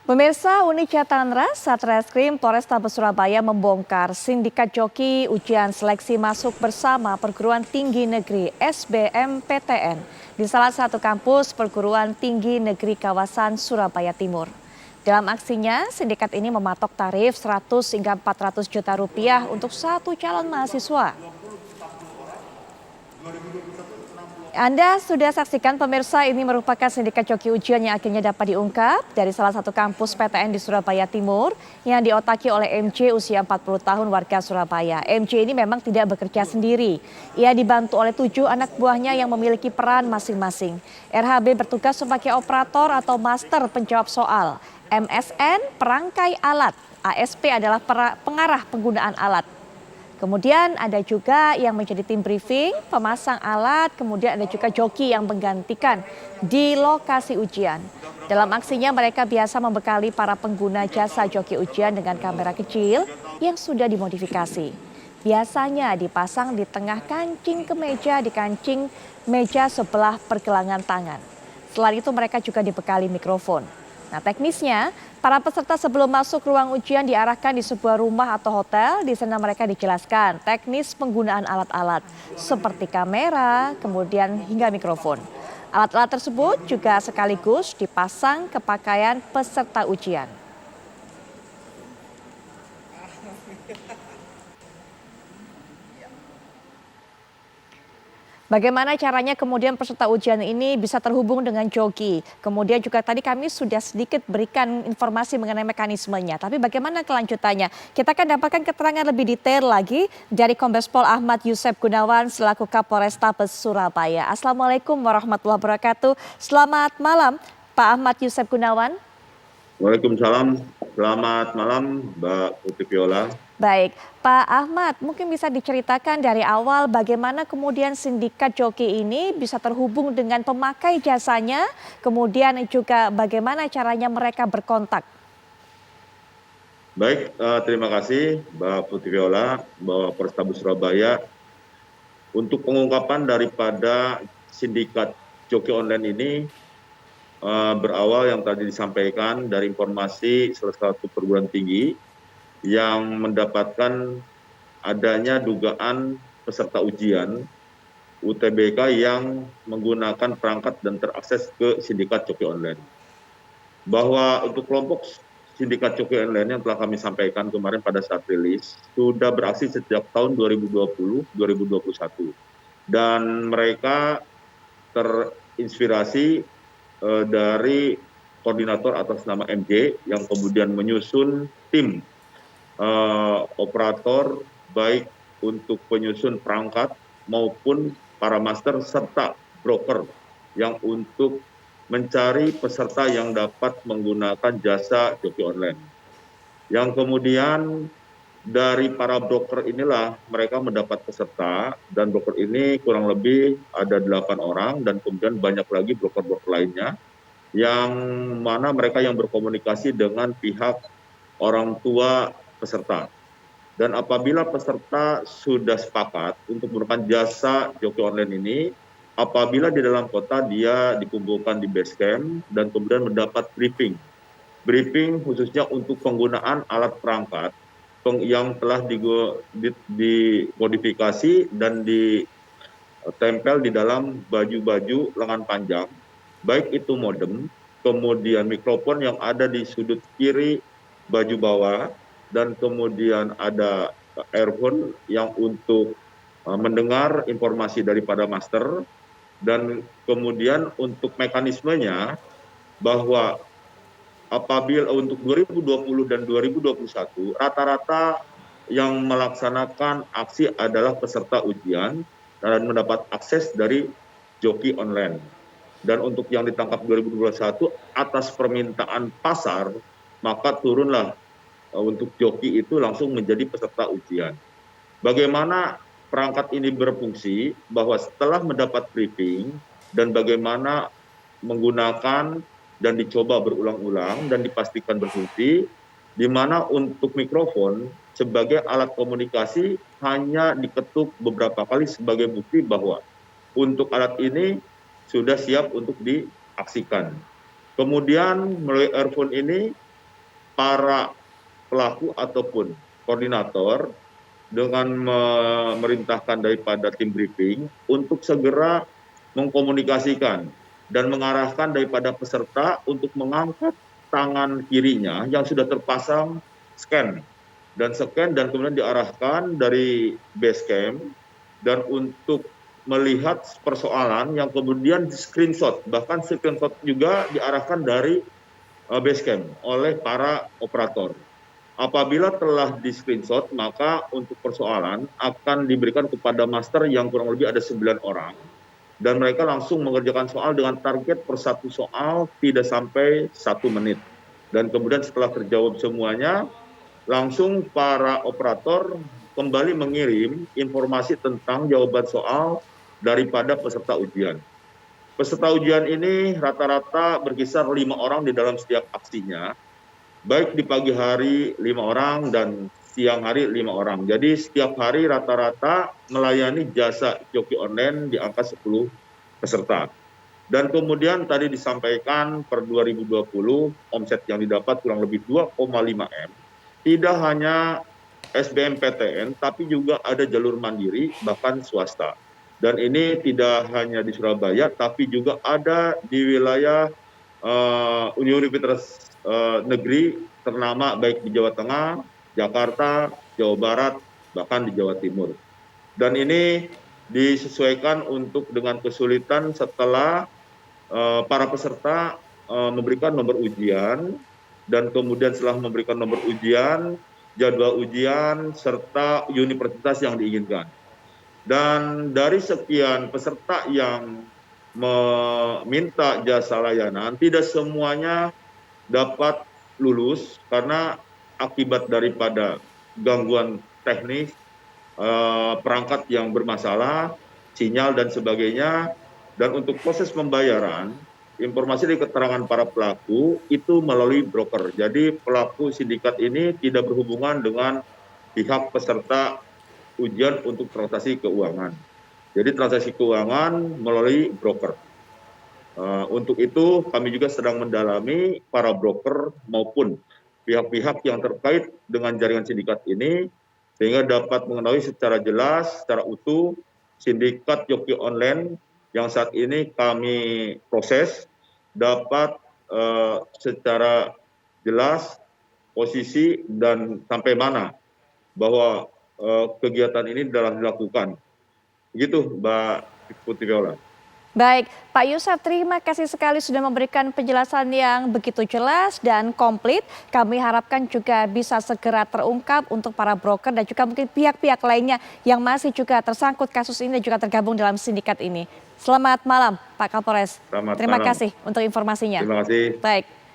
Pemirsa, unit Jatandra Satreskrim Polrestabes Surabaya membongkar sindikat joki ujian seleksi masuk bersama perguruan tinggi negeri SBMPTN di salah satu kampus perguruan tinggi negeri kawasan Surabaya Timur. Dalam aksinya, sindikat ini mematok tarif 100 hingga 400 juta rupiah untuk satu calon mahasiswa. Anda sudah saksikan pemirsa, ini merupakan sindikat joki ujian yang akhirnya dapat diungkap dari salah satu kampus PTN di Surabaya Timur yang diotaki oleh MJ usia 40 tahun warga Surabaya. MJ ini memang tidak bekerja sendiri. Ia dibantu oleh 7 anak buahnya yang memiliki peran masing-masing. RHB bertugas sebagai operator atau master penjawab soal. MSN perangkai alat. ASP adalah pengarah penggunaan alat. Kemudian ada juga yang menjadi tim briefing, pemasang alat, kemudian ada juga joki yang menggantikan di lokasi ujian. Dalam aksinya mereka biasa membekali para pengguna jasa joki ujian dengan kamera kecil yang sudah dimodifikasi. Biasanya dipasang di tengah kancing kemeja di kancing meja sebelah pergelangan tangan. Selain itu mereka juga dibekali mikrofon. Nah, teknisnya, para peserta sebelum masuk ruang ujian diarahkan di sebuah rumah atau hotel. Di sana mereka dijelaskan teknis penggunaan alat-alat seperti kamera, kemudian hingga mikrofon. Alat-alat tersebut juga sekaligus dipasang ke pakaian peserta ujian. Bagaimana caranya kemudian peserta ujian ini bisa terhubung dengan joki? Kemudian juga tadi kami sudah sedikit berikan informasi mengenai mekanismenya. Tapi bagaimana kelanjutannya? Kita akan dapatkan keterangan lebih detail lagi dari Kombes Pol Ahmad Yusef Gunawan selaku Kapolrestabes Surabaya. Assalamualaikum warahmatullahi wabarakatuh. Selamat malam Pak Ahmad Yusef Gunawan. Waalaikumsalam. Selamat malam Mbak Putri Viola. Baik, Pak Ahmad, mungkin bisa diceritakan dari awal bagaimana kemudian sindikat joki ini bisa terhubung dengan pemakai jasanya, kemudian juga bagaimana caranya mereka berkontak. Baik, terima kasih Mbak Putri Viola, Mbak Polrestabes Surabaya. Untuk pengungkapan daripada sindikat joki online ini berawal yang tadi disampaikan dari informasi salah satu perguruan tinggi yang mendapatkan adanya dugaan peserta ujian UTBK yang menggunakan perangkat dan terakses ke sindikat joki online. Bahwa untuk kelompok sindikat joki online yang telah kami sampaikan kemarin pada saat rilis sudah beraksi sejak tahun 2020-2021 dan mereka terinspirasi dari koordinator atas nama MJ yang kemudian menyusun tim operator baik untuk penyusun perangkat maupun para master serta broker yang untuk mencari peserta yang dapat menggunakan jasa joki online. Yang kemudian dari para broker inilah mereka mendapat peserta dan broker ini kurang lebih ada 8 orang dan kemudian banyak lagi broker-broker lainnya yang mana mereka yang berkomunikasi dengan pihak orang tua peserta. Dan apabila peserta sudah sepakat untuk menggunakan jasa joki online ini, apabila di dalam kota dia dikumpulkan di base camp dan kemudian mendapat briefing khususnya untuk penggunaan alat perangkat yang telah dimodifikasi dan ditempel di dalam baju-baju lengan panjang, baik itu modem, kemudian mikrofon yang ada di sudut kiri baju bawah, dan kemudian ada earphone yang untuk mendengar informasi daripada master, dan kemudian untuk mekanismenya bahwa apabila untuk 2020 dan 2021 rata-rata yang melaksanakan aksi adalah peserta ujian dan mendapat akses dari joki online. Dan untuk yang ditangkap 2021 atas permintaan pasar maka turunlah untuk joki itu langsung menjadi peserta ujian. Bagaimana perangkat ini berfungsi bahwa setelah mendapat briefing dan bagaimana menggunakan dan dicoba berulang-ulang dan dipastikan berfungsi, di mana untuk mikrofon sebagai alat komunikasi hanya diketuk beberapa kali sebagai bukti bahwa untuk alat ini sudah siap untuk diaksikan. Kemudian melalui earphone ini para pelaku ataupun koordinator dengan memerintahkan daripada tim briefing untuk segera mengkomunikasikan dan mengarahkan daripada peserta untuk mengangkat tangan kirinya yang sudah terpasang scan dan kemudian diarahkan dari base camp dan untuk melihat persoalan yang kemudian di screenshot, bahkan screenshot juga diarahkan dari base camp oleh para operator. Apabila telah di screenshot, maka untuk persoalan akan diberikan kepada master yang kurang lebih ada 9 orang. Dan mereka langsung mengerjakan soal dengan target per satu soal tidak sampai 1 menit. Dan kemudian setelah terjawab semuanya, langsung para operator kembali mengirim informasi tentang jawaban soal daripada peserta ujian. Peserta ujian ini rata-rata berkisar 5 orang di dalam setiap aksinya. Baik di pagi hari 5 orang dan siang hari 5 orang. Jadi setiap hari rata-rata melayani jasa joki online di angka 10 peserta. Dan kemudian tadi disampaikan per 2020 omset yang didapat kurang lebih 2,5 M. Tidak hanya SBMPTN tapi juga ada jalur mandiri bahkan swasta. Dan ini tidak hanya di Surabaya tapi juga ada di wilayah universitas negeri ternama baik di Jawa Tengah, Jakarta, Jawa Barat, bahkan di Jawa Timur. Dan ini disesuaikan untuk dengan kesulitan setelah para peserta memberikan nomor ujian dan kemudian setelah memberikan nomor ujian, jadwal ujian, serta universitas yang diinginkan. Dan dari sekian peserta yang meminta jasa layanan, tidak semuanya dapat lulus karena akibat daripada gangguan teknis, perangkat yang bermasalah, sinyal dan sebagainya. Dan untuk proses pembayaran, informasi dari keterangan para pelaku itu melalui broker. Jadi pelaku sindikat ini tidak berhubungan dengan pihak peserta ujian untuk transaksi keuangan. Jadi transaksi keuangan melalui broker. Untuk itu kami juga sedang mendalami para broker maupun pihak-pihak yang terkait dengan jaringan sindikat ini sehingga dapat mengetahui secara jelas, secara utuh sindikat joki online yang saat ini kami proses dapat secara jelas posisi dan sampai mana bahwa kegiatan ini telah dilakukan. Begitu Mbak Putri Viola. Baik, Pak Yusef, terima kasih sekali sudah memberikan penjelasan yang begitu jelas dan komplit. Kami harapkan juga bisa segera terungkap untuk para broker dan juga mungkin pihak-pihak lainnya yang masih juga tersangkut kasus ini dan juga tergabung dalam sindikat ini. Selamat malam, Pak Kapolres. Selamat Terima malam. kasih untuk informasinya. Terima kasih. Baik.